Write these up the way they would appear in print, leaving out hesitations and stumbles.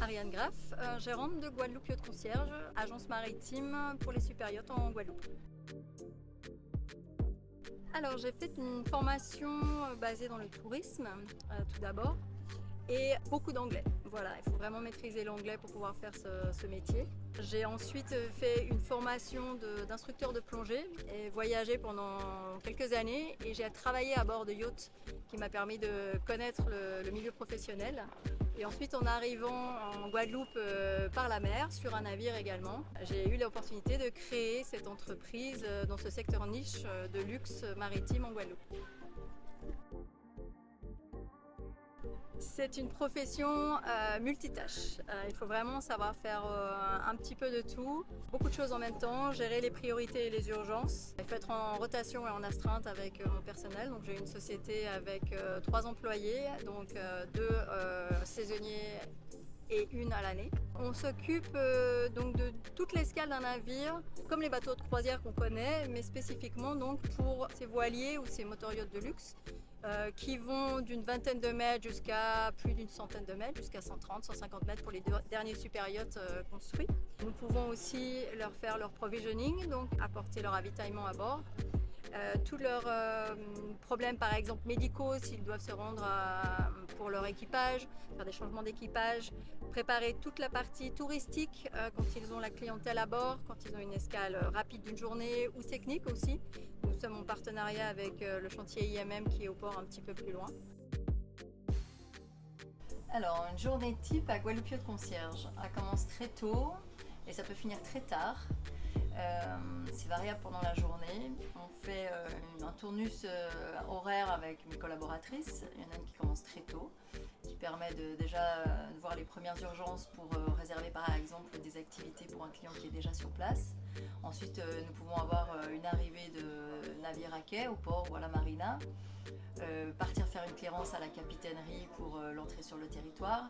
Ariane Graff, gérante de Guadeloupe Yacht Concierge, agence maritime pour les super yachts en Guadeloupe. Alors j'ai fait une formation basée dans le tourisme tout d'abord et beaucoup d'anglais. Voilà, il faut vraiment maîtriser l'anglais pour pouvoir faire ce métier. J'ai ensuite fait une formation d'instructeur de plongée et voyagé pendant quelques années et j'ai travaillé à bord de yachts qui m'a permis de connaître le milieu professionnel. Et ensuite, en arrivant en Guadeloupe par la mer, sur un navire également, j'ai eu l'opportunité de créer cette entreprise dans ce secteur niche de luxe maritime en Guadeloupe. C'est une profession multitâche. Il faut vraiment savoir faire un petit peu de tout, beaucoup de choses en même temps, gérer les priorités et les urgences. Il faut être en rotation et en astreinte avec mon personnel. Donc j'ai une société avec 3 employés, donc 2 saisonniers et 1 à l'année. On s'occupe donc de toute l'escale d'un navire, comme les bateaux de croisière qu'on connaît, mais spécifiquement donc pour ces voiliers ou ces motoryachts de luxe qui vont d'une vingtaine de mètres jusqu'à plus d'une centaine de mètres, jusqu'à 130, 150 mètres pour les derniers super yachts construits. Nous pouvons aussi leur faire leur provisioning, donc apporter leur ravitaillement à bord. Tous leurs problèmes par exemple médicaux s'ils doivent se rendre pour leur équipage, faire des changements d'équipage, préparer toute la partie touristique quand ils ont la clientèle à bord, quand ils ont une escale rapide d'une journée ou technique aussi. Nous sommes en partenariat avec le chantier IMM qui est au port un petit peu plus loin. Alors une journée type à Guadeloupe Yacht Concierge, ça commence très tôt et ça peut finir très tard. C'est variable pendant la journée. On fait un tournus horaire avec mes collaboratrices. Il y en a une qui commence très tôt, qui permet déjà de voir les premières urgences pour réserver par exemple des activités pour un client qui est déjà sur place. Ensuite, nous pouvons avoir une arrivée de navire à quai au port ou à la marina. Partir faire une clearance à la capitainerie pour l'entrée sur le territoire.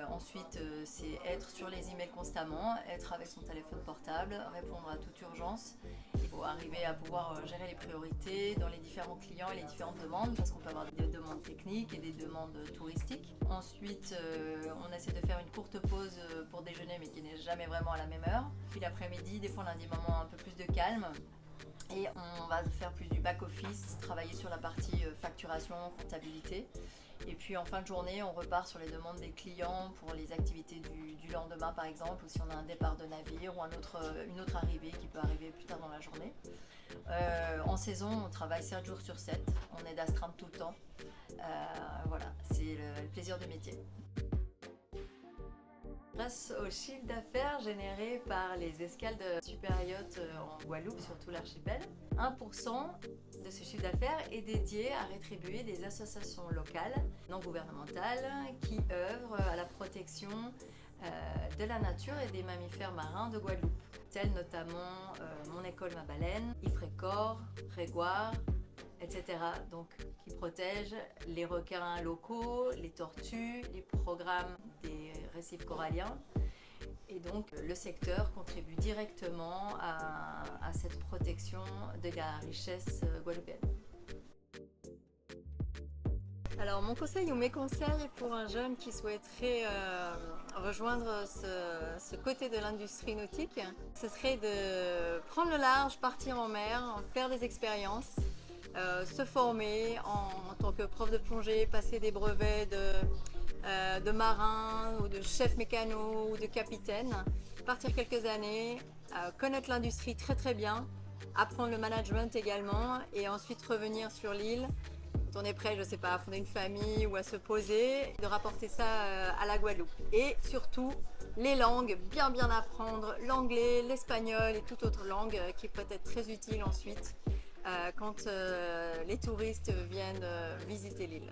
Ensuite, c'est être sur les emails constamment, être avec son téléphone portable, répondre à toute urgence. Il faut arriver à pouvoir gérer les priorités dans les différents clients et les différentes demandes parce qu'on peut avoir des demandes techniques et des demandes touristiques. Ensuite, on essaie de faire une courte pause pour déjeuner mais qui n'est jamais vraiment à la même heure. Puis l'après-midi, des fois on a des moments un peu plus de calme. Et on va faire plus du back-office, travailler sur la partie facturation, comptabilité. Et puis en fin de journée, on repart sur les demandes des clients pour les activités du lendemain par exemple, ou si on a un départ de navire ou une autre arrivée qui peut arriver plus tard dans la journée. En saison, on travaille 7 jours sur 7, on est d'astreinte tout le temps. Voilà, c'est le plaisir du métier. Grâce au chiffre d'affaires généré par les escales de super yachts en Guadeloupe, sur tout l'archipel, 1% de ce chiffre d'affaires est dédié à rétribuer des associations locales, non gouvernementales, qui œuvrent à la protection de la nature et des mammifères marins de Guadeloupe, tels notamment Mon École Ma Baleine, Ifrécor, Régoire, etc. Donc, qui protègent les requins locaux, les tortues, les programmes des récifs coralliens. Et donc, le secteur contribue directement à cette protection de la richesse guadeloupéenne. Alors, mon conseil ou mes conseils pour un jeune qui souhaiterait rejoindre ce côté de l'industrie nautique, ce serait de prendre le large, partir en mer, faire des expériences, se former en tant que prof de plongée, passer des brevets de marin ou de chef mécano ou de capitaine, partir quelques années, connaître l'industrie très bien, apprendre le management également et ensuite revenir sur l'île quand on est prêt, je sais pas, à fonder une famille ou à se poser, de rapporter ça à la Guadeloupe. Et surtout, les langues, bien apprendre l'anglais, l'espagnol et toute autre langue qui peut être très utile ensuite quand les touristes viennent visiter l'île.